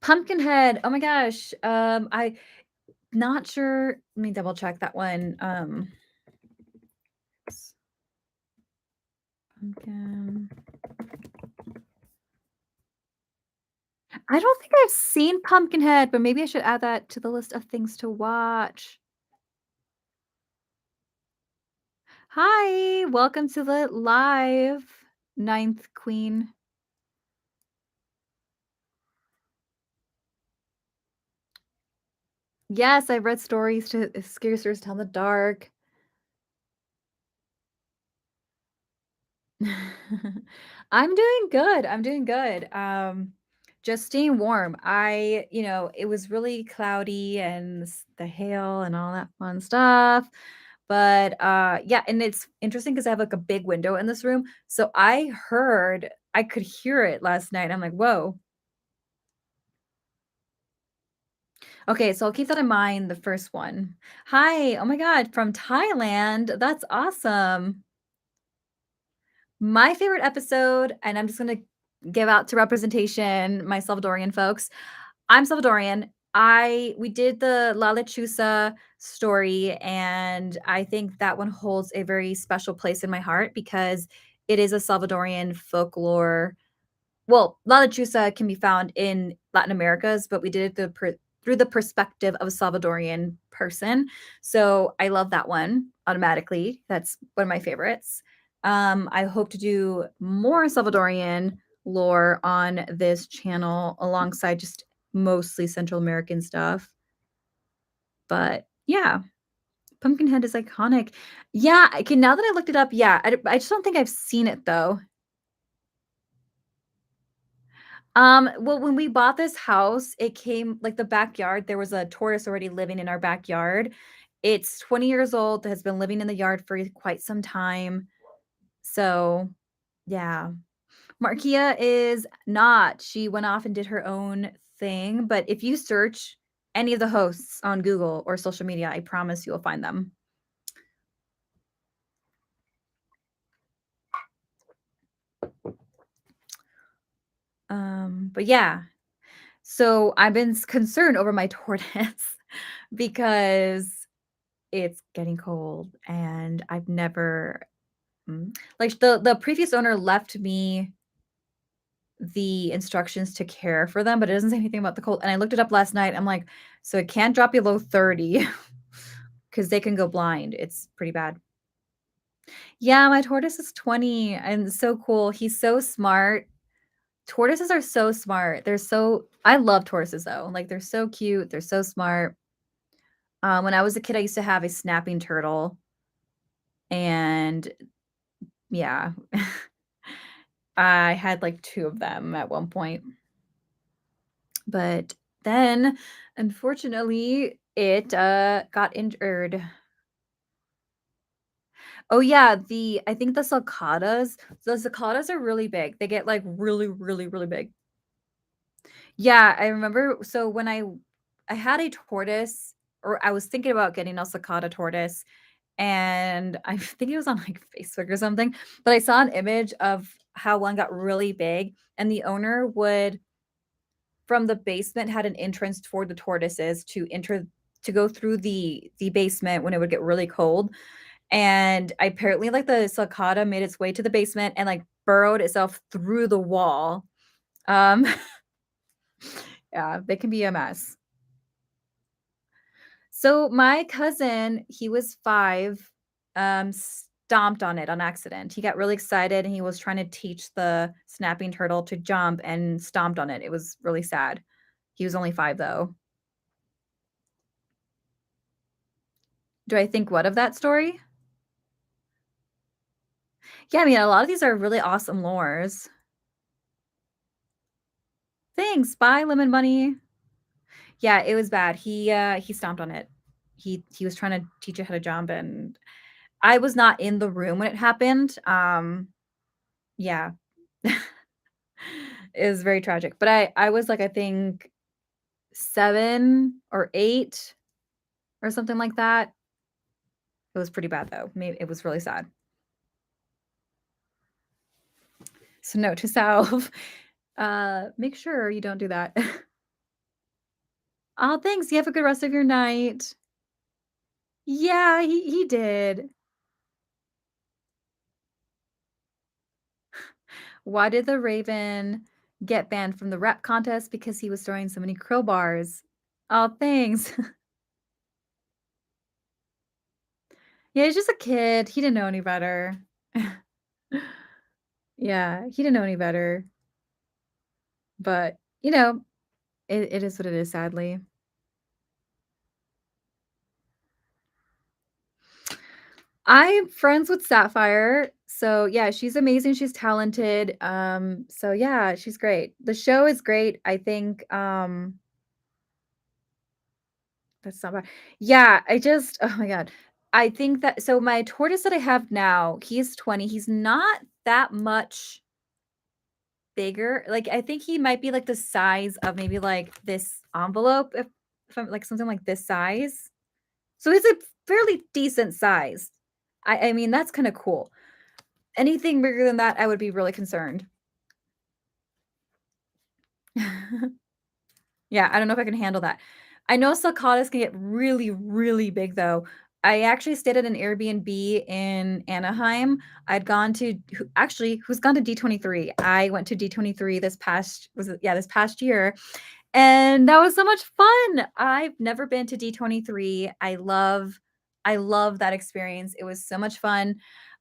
Speaker 1: Pumpkinhead. Oh my gosh. I not sure. Let me double check that one. Pumpkin. I don't think I've seen Pumpkinhead, but maybe I should add that to the list of things to watch. Hi, welcome to the live Ninth Queen. Yes, I've read stories to scary stories to tell in the dark. I'm doing good. I'm doing good. Just staying warm. It was really cloudy and the hail and all that fun stuff. But yeah, and it's interesting because I have like a big window in this room. So I could hear it last night. I'm like, whoa. Okay, so I'll keep that in mind, the first one. Hi, oh my God, from Thailand. That's awesome. My favorite episode, and I'm just gonna give out to representation, my Salvadorian folks. I'm Salvadorian. We did the La Lechuza story, and I think that one holds a very special place in my heart because it is a Salvadorian folklore. Well, La Lechuza can be found in Latin Americas, but we did it through the perspective of a Salvadorian person. So I love that one automatically. That's one of my favorites. I hope to do more Salvadorian lore on this channel alongside just mostly Central American stuff. But yeah, Pumpkinhead is iconic. Yeah, okay, now that I looked it up, yeah, I just don't think I've seen it though. Well, when we bought this house, it came like the backyard, there was a tortoise already living in our backyard. It's 20 years old, has been living in the yard for quite some time. So, yeah. Markia is not. She went off and did her own thing, but if you search any of the hosts on Google or social media, I promise you'll find them. But yeah. So I've been concerned over my tortoise because it's getting cold and I've never like the previous owner left me the instructions to care for them, but it doesn't say anything about the cold. And I looked it up last night. I'm like, so it can't drop below 30 because they can go blind. It's pretty bad. Yeah, my tortoise is 20 and so cool. He's so smart. Tortoises are so smart. I love tortoises though. Like they're so cute. They're so smart. When I was a kid, I used to have a snapping turtle, and yeah, I had like two of them at one point. But then, unfortunately, it got injured. Oh yeah, the I think the cicadas are really big. They get like really, really, really big. Yeah, I remember so when I had a tortoise, or I was thinking about getting a cicada tortoise, and I think it was on, like, Facebook or something, but I saw an image of how one got really big, and the owner would from the basement had an entrance toward the tortoises to go through the basement when it would get really cold, and apparently, like, the cicada made its way to the basement and, like, burrowed itself through the wall. Um, yeah, they can be a mess. So my cousin, he was 5, stomped on it on accident. He got really excited and he was trying to teach the snapping turtle to jump and stomped on it. It was really sad. He was only 5 though. Do I think what of that story? Yeah, I mean, a lot of these are really awesome lores. Thanks. Bye, Lemon Bunny. Yeah, it was bad. He stomped on it. He was trying to teach it how to jump, and I was not in the room when it happened. Yeah. It was very tragic, but I was, like, I think 7 or 8 or something like that. It was pretty bad, though. It was really sad. So note to self, make sure you don't do that. Oh, thanks. You have a good rest of your night. Yeah, he did. Why did the raven get banned from the rap contest? Because he was throwing so many crowbars. Oh, thanks. Yeah, he's just a kid. He didn't know any better. Yeah, he didn't know any better, but, it is what it is, sadly. I'm friends with Sapphire, so, yeah, she's amazing, she's talented, so, yeah, she's great. The show is great, I think, that's not bad. Yeah, oh my god. I think that so my tortoise that I have now, he's 20, he's not that much bigger, like, I think he might be, like, the size of maybe, like, this envelope if I'm like, something like this size. So it's a fairly decent size. I mean, that's kinda cool. Anything bigger than that, I would be really concerned. Yeah, I don't know if I can handle that. I know sulcatas can get really, really big, though. I actually stayed at an Airbnb in Anaheim. I'd gone to who's gone to D23? I went to D23 this past was it yeah, this past year, and that was so much fun. I've never been to D23. I love that experience. It was so much fun.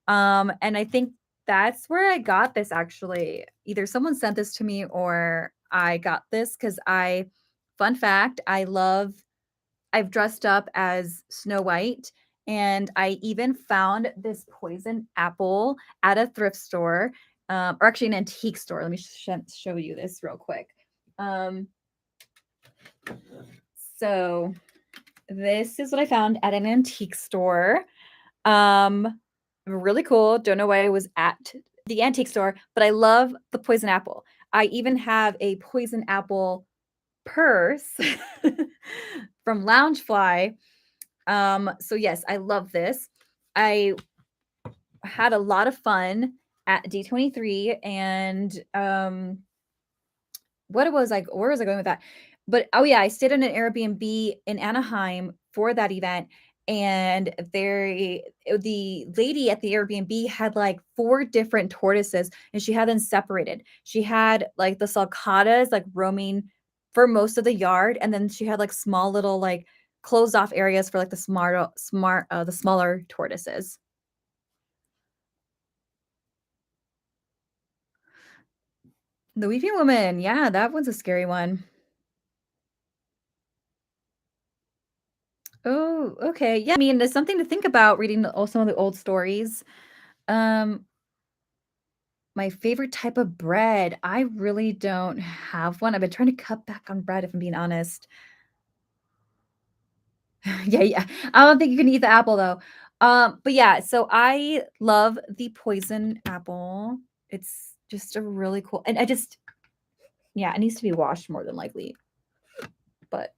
Speaker 1: And I think that's where I got this actually. Either someone sent this to me or I got this because fun fact, I've dressed up as Snow White, and I even found this poison apple at a thrift store, or actually an antique store. Let me show you this real quick. Um, so this is what I found at an antique store. Um, Really cool. Don't know why I was at the antique store, but I love the poison apple. I even have a poison apple purse from Loungefly. So yes, I love this. I had a lot of fun at D23 and what was I where was I going with that? But oh yeah, I stayed in an Airbnb in Anaheim for that event, and the lady at the Airbnb had like 4 different tortoises, and she had them separated. She had like the sulcatas like roaming for most of the yard, and then she had like small little like closed off areas for like the smaller tortoises. The Weeping Woman, yeah, that one's a scary one. Oh, okay. Yeah, I mean, there's something to think about reading some of the old stories. Um, my favorite type of bread, I really don't have one. I've been trying to cut back on bread, if I'm being honest. Yeah, yeah. I don't think you can eat the apple though. But yeah, so I love the poison apple. It's just a really cool, and yeah, it needs to be washed more than likely. But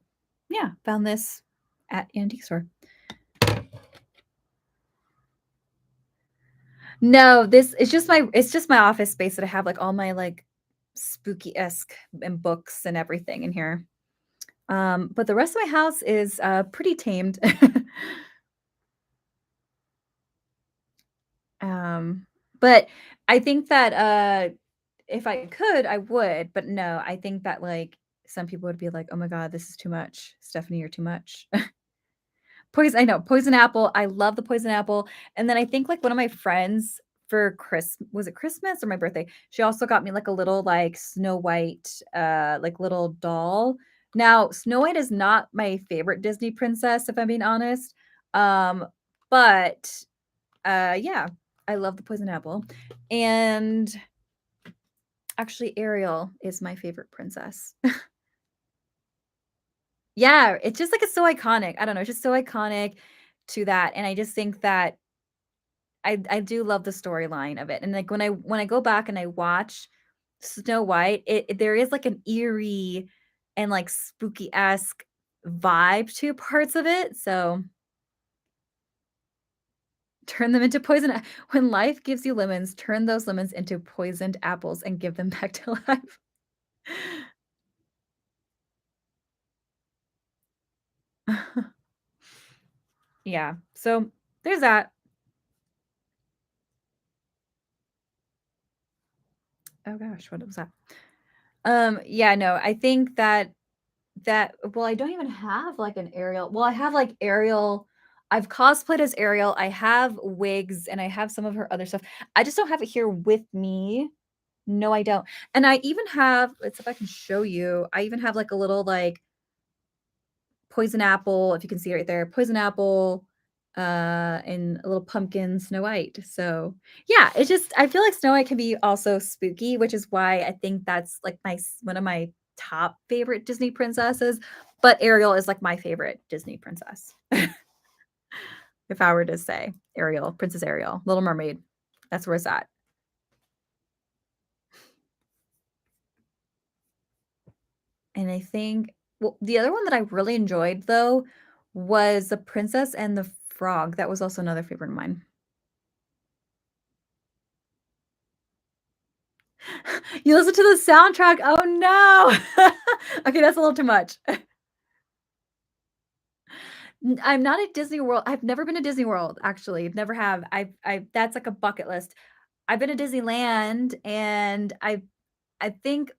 Speaker 1: yeah, found this at antique store. No, this it's just my office space that I have, like, all my, like, spooky-esque and books and everything in here. But the rest of my house is, pretty tamed. Um, but I think that, if I could, I would, but no, I think that, like, some people would be like, "Oh my god, this is too much. Stephanie, you're too much." I know, poison apple, I love the poison apple, and then I think, like, one of my friends for Chris was it Christmas or my birthday? She also got me, like, a little, like, Snow White, like, little doll. Now, Snow White is not my favorite Disney princess, if I'm being honest, um, but, yeah, I love the poison apple, and actually, Ariel is my favorite princess. Yeah, it's just, like, it's so iconic, I don't know, it's just so iconic to that, and I just think that I do love the storyline of it, and, like, when I go back and I watch Snow White, there is, like, an eerie and, like, spooky-esque vibe to parts of it, so turn them into poison a when life gives you lemons, turn those lemons into poisoned apples and give them back to life. Yeah, so there's that. Oh gosh, what was that? Yeah, no, I think that well, I don't even have, like, an Ariel well, I have, like, Ariel I've cosplayed as Ariel, I have wigs, and I have some of her other stuff. I just don't have it here with me. No, I don't. And I even have let's see if I can show you, I even have, like, a little, like, poison apple, if you can see it right there, poison apple, and a little pumpkin Snow White. So, yeah, it's just I feel like Snow White can be also spooky, which is why I think that's like one of my top favorite Disney princesses. But Ariel is like my favorite Disney princess. If I were to say Ariel, Princess Ariel, Little Mermaid, that's where it's at. And I think well, the other one that I really enjoyed though was The Princess and the Frog. That was also another favorite of mine. You listen to the soundtrack? Oh, no. Okay, that's a little too much. I'm not at Disney World. I've never been to Disney World, actually, never have. I that's like a bucket list. I've been to Disneyland, and I think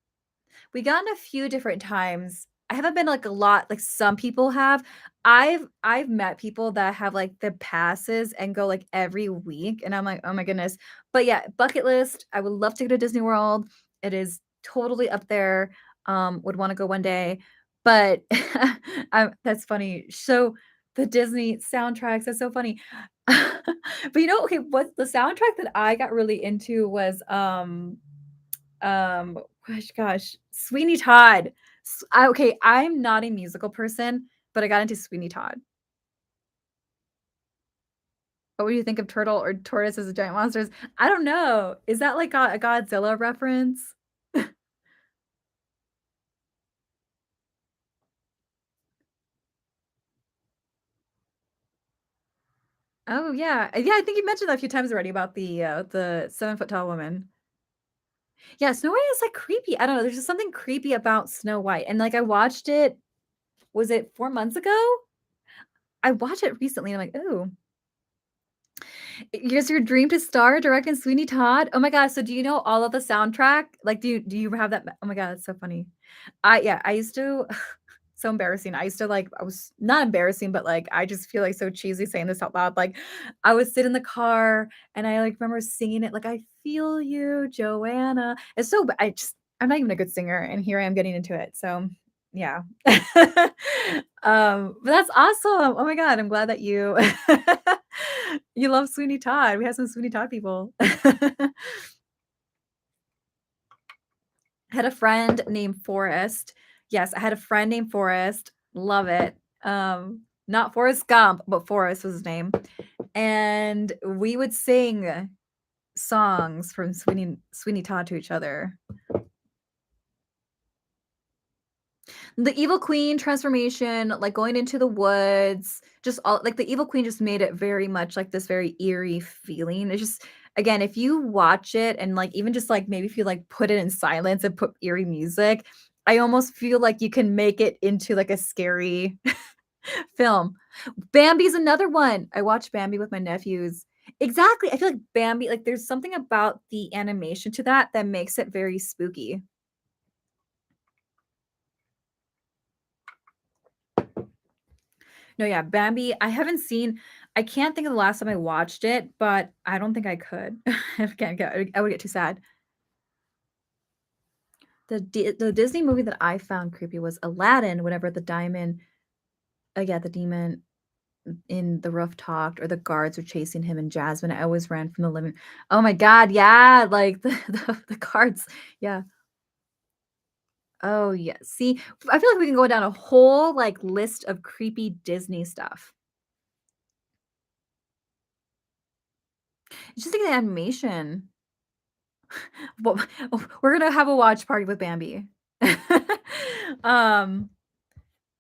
Speaker 1: we gone a few different times. I haven't been, like, a lot like some people have. I've met people that have, like, the passes and go, like, every week, and I'm like, "Oh my goodness." But yeah, bucket list, I would love to go to Disney World. It is totally up there, would wanna go one day, but that's funny. So, the Disney soundtracks, that's so funny. But, okay, what the soundtrack that I got really into was, um, gosh, Sweeney Todd. Okay, I'm not a musical person, but I got into Sweeney Todd. What would you think of Turtle or Tortoise as a Giant Monsters? I don't know. Is that like a Godzilla reference? Oh, yeah. Yeah, I think you mentioned that a few times already about the 7-foot tall woman. Yeah, Snow White is, like, creepy. I don't know, there's just something creepy about Snow White, and, like, I watched it was it 4 months ago? I watched it recently, and I'm like, "Ooh, is your dream to star directing Sweeney Todd?" Oh my gosh, so do you know all of the soundtrack? Like, do you have that oh my god, that's so funny. I used to so embarrassing. I used to, like I was not embarrassing, but, like, I just feel, like, so cheesy saying this out loud, like, I would sit in the car, and I, like, remember singing it, like, "I feel you, Joanna." It's so I just I'm not even a good singer, and here I am getting into it, so, yeah. But that's awesome. Oh my god, I'm glad that you you love Sweeney Todd. We have some Sweeney Todd people. Had a friend named Forrest. Yes, I had a friend named Forrest. Love it. Not Forrest Gump, but Forrest was his name. And we would sing songs from Sweeney Todd to each other. The Evil Queen transformation, like, going into the woods, just all like, the Evil Queen just made it very much, like, this very eerie feeling. It's just again, if you watch it and, like, even just, like, maybe if you, like, put it in silence and put eerie music, I almost feel like you can make it into, like, a scary film. Bambi's another one. I watched Bambi with my nephews. Exactly, I feel like Bambi like, there's something about the animation to that that makes it very spooky. No, yeah, Bambi, I haven't seen I can't think of the last time I watched it, but I don't think I could. I can't get I would get too sad. The Disney movie that I found creepy was Aladdin, whenever the diamond yeah, the demon in the roof talked or the guards were chasing him and Jasmine, I always ran from the living oh my god, yeah, like, the guards, yeah. Oh, yeah, see, I feel like we can go down a whole, like, list of creepy Disney stuff. Just think of the animation. Well, we're gonna have a watch party with Bambi. Um,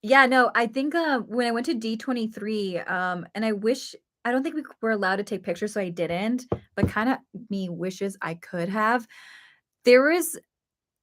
Speaker 1: yeah, no, I think, when I went to D23, and I don't think we were allowed to take pictures, so I didn't, but kinda me wishes I could have. There was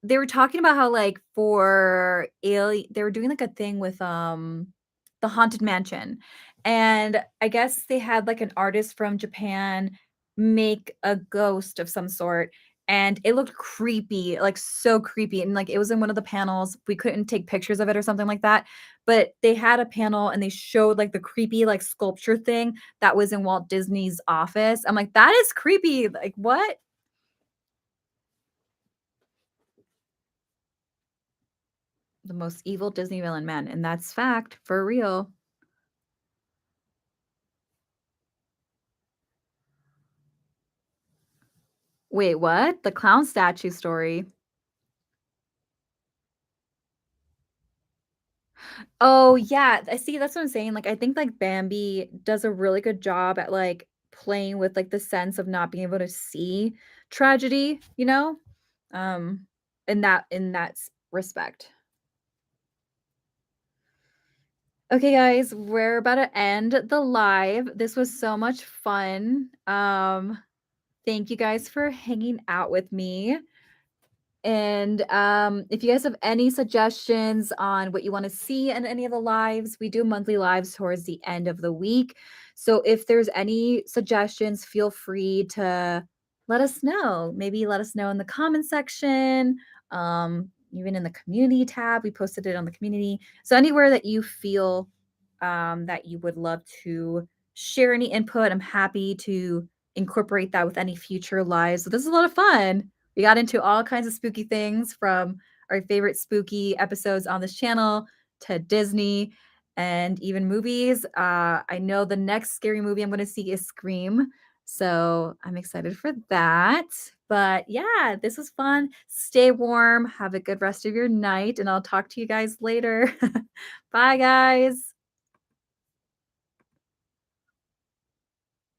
Speaker 1: they were talking about how, like, for they were doing, like, a thing with, the Haunted Mansion, and I guess they had, like, an artist from Japan make a ghost of some sort, and it looked creepy, like, so creepy, and, like, it was in one of the panels. We couldn't take pictures of it or something like that, but they had a panel, and they showed, like, the creepy, like, sculpture thing that was in Walt Disney's office. I'm like, "That is creepy." Like, "What?" The most evil Disney villain, man, and that's fact, for real. Wait, what? The clown statue story? Oh, yeah, I see, that's what I'm saying, like, I think, like, Bambi does a really good job at, like, playing with, like, the sense of not being able to see tragedy, you know? Um, in that respect. Okay, guys, we're about to end the live. This was so much fun. Thank you guys for hanging out with me. And if you guys have any suggestions on what you want to see in any of the lives, we do monthly lives towards the end of the week. So if there's any suggestions, feel free to let us know. Maybe let us know in the comment section, even in the community tab. We posted it on the community. So anywhere that you feel that you would love to share any input, I'm happy to incorporate that with any future lives. So this is a lot of fun. We got into all kinds of spooky things from our favorite spooky episodes on this channel to Disney and even movies. I know the next scary movie I'm going to see is Scream. So I'm excited for that. But yeah, this was fun. Stay warm. Have a good rest of your night. And I'll talk to you guys later. Bye, guys.